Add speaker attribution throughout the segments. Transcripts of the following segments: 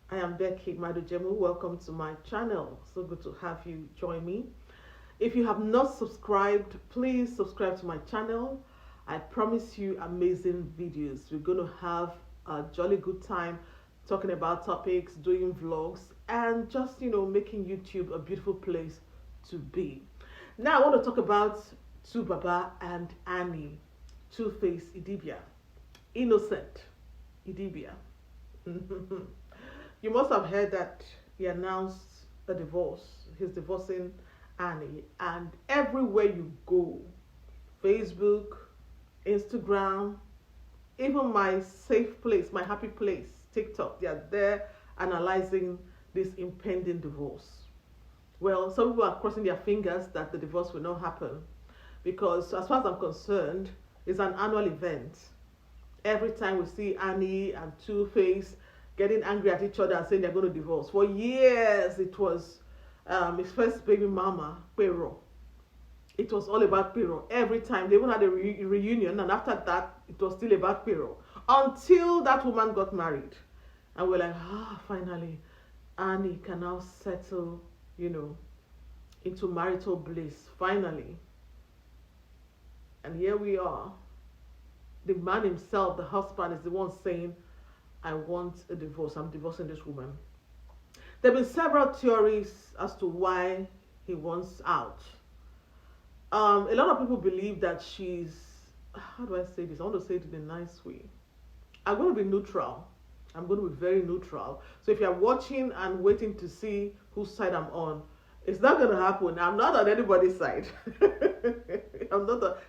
Speaker 1: I am Becky Madujemu. Welcome to my channel. So good to have you join me. If you have not subscribed, please subscribe to my channel. I promise you amazing videos. We're going to have a jolly good time talking about topics, doing vlogs, and just, making YouTube a beautiful place to be. Now, I want to talk about Tubaba and Annie, Two-Face Idibia, Innocent Idibia. You must have heard that he announced a divorce. He's divorcing Annie. And everywhere you go, Facebook, Instagram, even my safe place, my happy place, TikTok, they are there analyzing this impending divorce. Well, some people are crossing their fingers that the divorce will not happen because, as far as I'm concerned, it's an annual event. Every time we see Annie and Two Face getting angry at each other and saying they're going to divorce. For years, it was his first baby mama, Pero. It was all about Pero. Every time they even had a reunion, and after that, it was still about Pero. Until that woman got married. And we're like, finally, Annie can now settle, into marital bliss. Finally. And here we are. The man himself, the husband, is the one saying, I want a divorce. I'm divorcing this woman. There have been several theories as to why he wants out. A lot of people believe that she's, how do I say this? I want to say it in a nice way. I'm going to be neutral. I'm going to be very neutral. So if you're watching and waiting to see whose side I'm on, it's not going to happen. I'm not on anybody's side.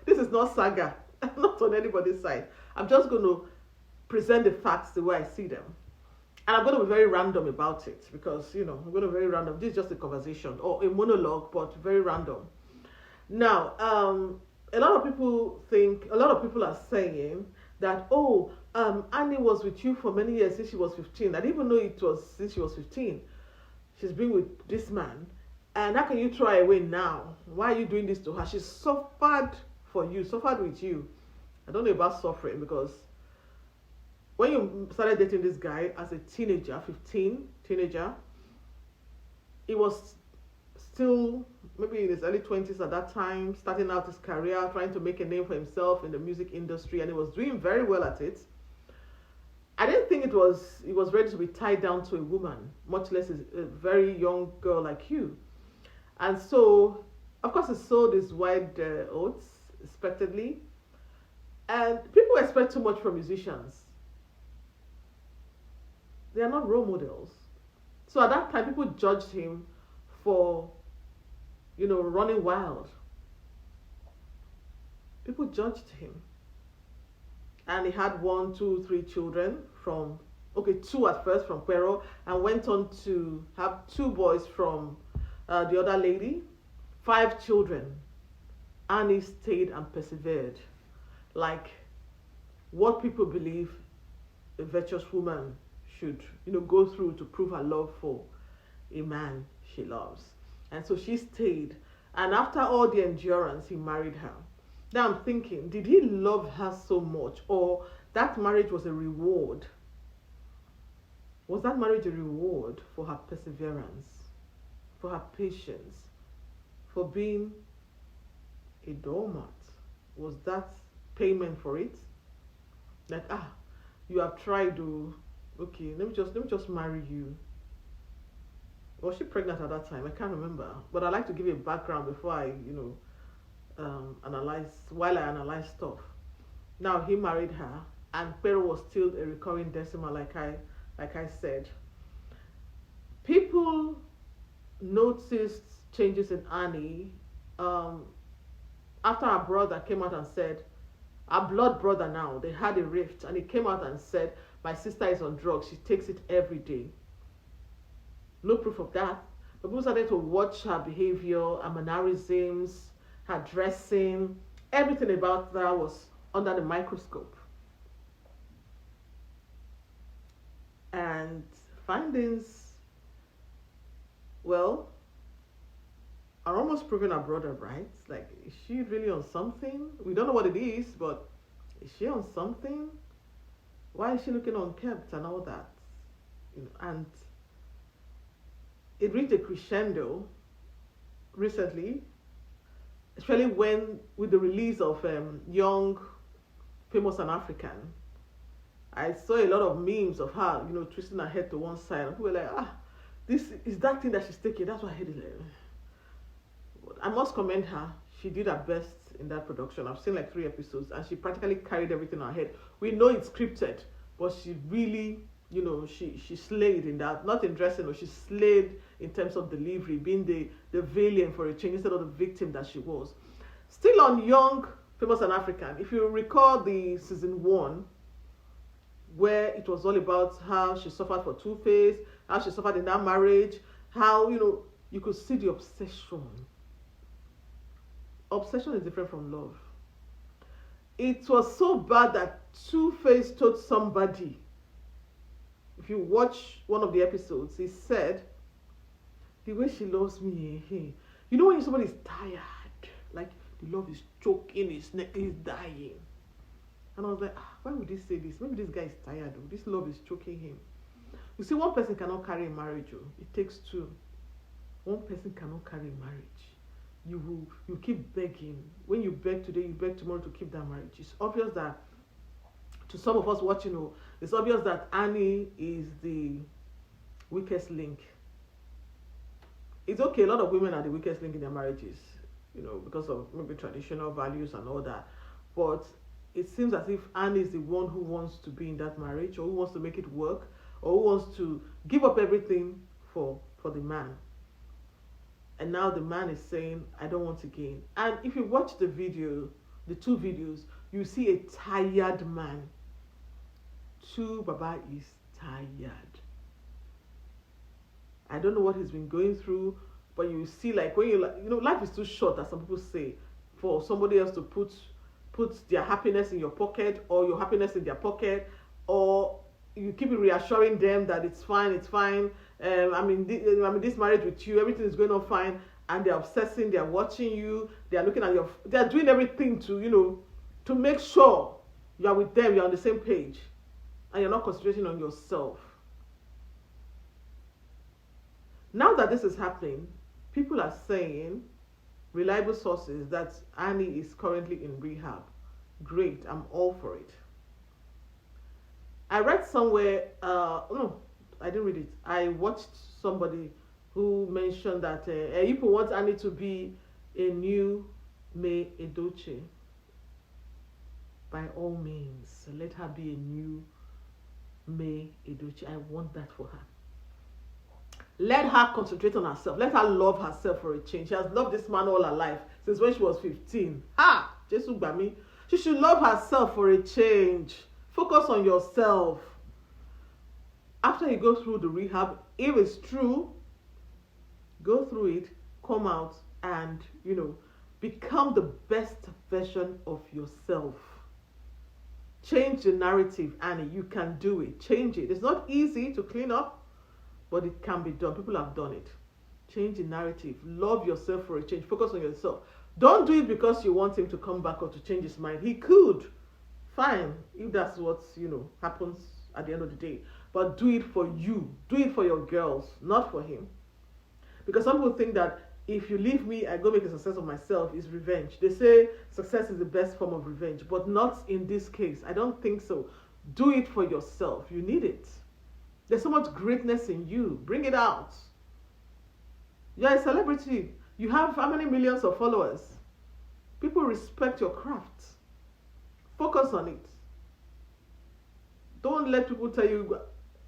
Speaker 1: This is not saga. I'm not on anybody's side. I'm just going to present the facts the way I see them. And I'm going to be very random about it because, I'm going to be very random. This is just a conversation or a monologue, but very random. Now, a lot of people are saying that, Annie was with you for many years since she was 15. I didn't even know it was since she was 15. She's been with this man. And how can you throw her away now? Why are you doing this to her? She suffered for you, suffered with you. I don't know about suffering because when you started dating this guy as a teenager, 15, teenager, he was still maybe in his early 20s at that time, starting out his career, trying to make a name for himself in the music industry, and he was doing very well at it. I didn't think he was ready to be tied down to a woman, much less a very young girl like you. And so, of course, he sold his wide oats, expectedly. And people expect too much from musicians. They are not role models. So at that time, people judged him for, running wild. People judged him. And he had 1, 2, 3 children from, two at first from Pero, and went on to have 2 boys from the other lady, 5 children. And he stayed and persevered. Like what people believe a virtuous woman should, go through to prove her love for a man she loves. And so she stayed. And after all the endurance, he married her. Now I'm thinking, did he love her so much? Or that marriage was a reward? Was that marriage a reward for her perseverance, for her patience, for being a doormat? Was that payment for it? Like, you have tried to, okay, let me just marry you. Was she pregnant at that time? I can't remember. But I like to give you a background before I, while I analyze stuff. Now he married her, and Pero was still a recurring decimal, like I said. People noticed changes in Annie after her brother came out and said, our blood brother now, they had a rift, and he came out and said, my sister is on drugs, she takes it every day. No proof of that. But people started to watch her behavior, her mannerisms, her dressing, everything about her was under the microscope. And findings, well, are almost proving her brother right. Like, is she really on something? We don't know what it is, but is she on something? Why is she looking unkempt and all that? And it reached a crescendo recently, especially when with the release of Young, Famous and African. I saw a lot of memes of her, twisting her head to one side. And people were like, this is that thing that she's taking. That's why I hate it. I must commend her. She did her best in that production. I've seen like 3 episodes, and she practically carried everything on her head. We know it's scripted, but she really, she slayed in that. Not in dressing, but she slayed in terms of delivery, being the villain for a change instead of the victim that she was. Still on Young, Famous and African. If you recall the season 1, where it was all about how she suffered for Two-Face, how she suffered in that marriage, how, you could see the obsession. Obsession is different from love. It was so bad that Two-Face told somebody, if you watch one of the episodes, he said, the way she loves me, when somebody's tired, like the love is choking, his neck is dying. And I was like, why would he say this? Maybe this guy is tired. This love is choking him. You see, one person cannot carry a marriage. It takes 2. One person cannot carry a marriage. You keep begging. When you beg today, you beg tomorrow to keep that marriage. It's obvious that, to some of us watching, it's obvious that Annie is the weakest link. It's okay, a lot of women are the weakest link in their marriages, because of maybe traditional values and all that. But it seems as if Annie is the one who wants to be in that marriage, or who wants to make it work, or who wants to give up everything for the man. And now the man is saying, I don't want to gain. And if you watch the 2 videos, you see a tired man. Baba is tired. I don't know what he's been going through, but you see, like, when life is too short, as some people say, for somebody else to put their happiness in your pocket, or your happiness in their pocket, or you keep reassuring them that it's fine. This marriage with you, everything is going on fine, and they're obsessing, they're watching you, they're looking at they're doing everything to, to make sure you are with them, you're on the same page, and you're not concentrating on yourself. Now that this is happening, people are saying, reliable sources, that Annie is currently in rehab. Great, I'm all for it. I read somewhere, no, I didn't read it. I watched somebody who mentioned that people want Annie to be a new May Edochie. By all means, let her be a new May Edochie. I want that for her. Let her concentrate on herself. Let her love herself for a change. She has loved this man all her life, since when she was 15. Jesus Bami. She should love herself for a change. Focus on yourself. After you go through the rehab, if it's true, go through it, come out, and, become the best version of yourself. Change the narrative, Annie. You can do it. Change it. It's not easy to clean up, but it can be done. People have done it. Change the narrative. Love yourself for a change. Focus on yourself. Don't do it because you want him to come back or to change his mind. He could. Fine, if that's what, happens at the end of the day. But do it for you. Do it for your girls, not for him. Because some people think that if you leave me, I go make a success of myself, is revenge. They say success is the best form of revenge, but not in this case. I don't think so. Do it for yourself. You need it. There's so much greatness in you. Bring it out. You're a celebrity. You have how many millions of followers? People respect your craft. Focus on it. Don't let people tell you.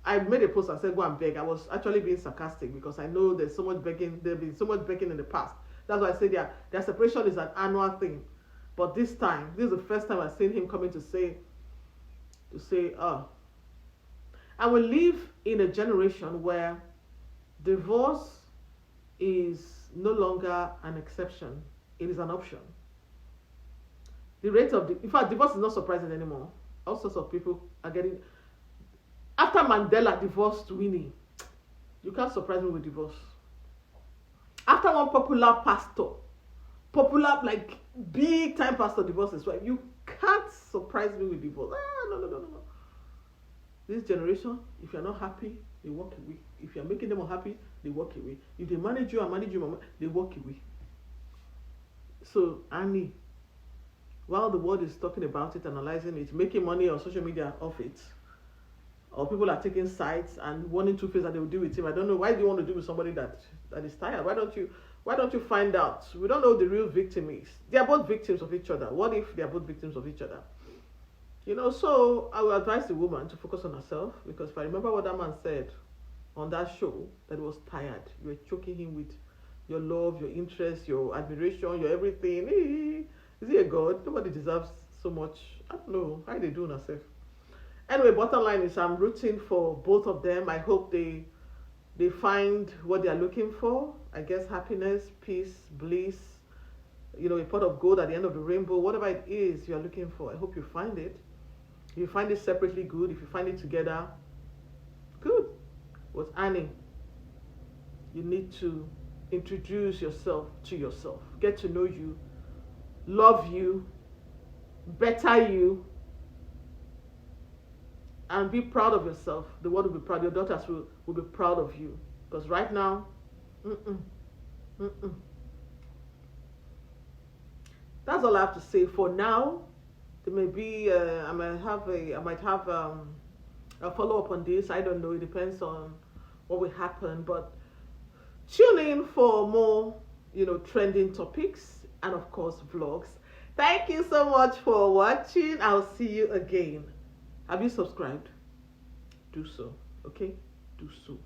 Speaker 1: I made a post and said, go and beg. I was actually being sarcastic because I know there's so much begging. There's been so much begging in the past. That's why I say their separation is an annual thing. But this time, this is the first time I've seen him coming to say, and we live in a generation where divorce is no longer an exception. It is an option. The rate of, in fact, divorce is not surprising anymore. All sorts of people are getting, after Mandela divorced Winnie, you can't surprise me with divorce. After one popular pastor, like big time pastor divorces, right? You can't surprise me with divorce. No. This generation, if you're not happy, they walk away. If you're making them unhappy, they walk away. If they manage you and manage you, they walk away. So, Annie, while the world is talking about it, analyzing it, making money on social media off it, or people are taking sides and wanting to face that they will deal with him. I don't know, why do you want to deal with somebody that is tired? Why don't you find out? We don't know who the real victim is. They are both victims of each other. What if they are both victims of each other? So I will advise the woman to focus on herself, because if I remember what that man said on that show, that he was tired. You were choking him with your love, your interest, your admiration, your everything. Is he a god? Nobody deserves so much. I don't know how they do on herself. Anyway, bottom line is I'm rooting for both of them. I hope they find what they are looking for. I guess happiness, peace, bliss, a pot of gold at the end of the rainbow, whatever it is you are looking for. I hope you find it. If you find it separately, good. If you find it together, good. With Annie, you need to introduce yourself to yourself. Get to know you, love you, better you, and be proud of yourself. The world will be proud. Your daughters will be proud of you. Because right now, that's all I have to say for now. There may be, I might have a follow up on this. I don't know. It depends on what will happen. But tune in for more, trending topics and of course vlogs. Thank you so much for watching. I'll see you again. Have you subscribed? Do so. Okay? Do so.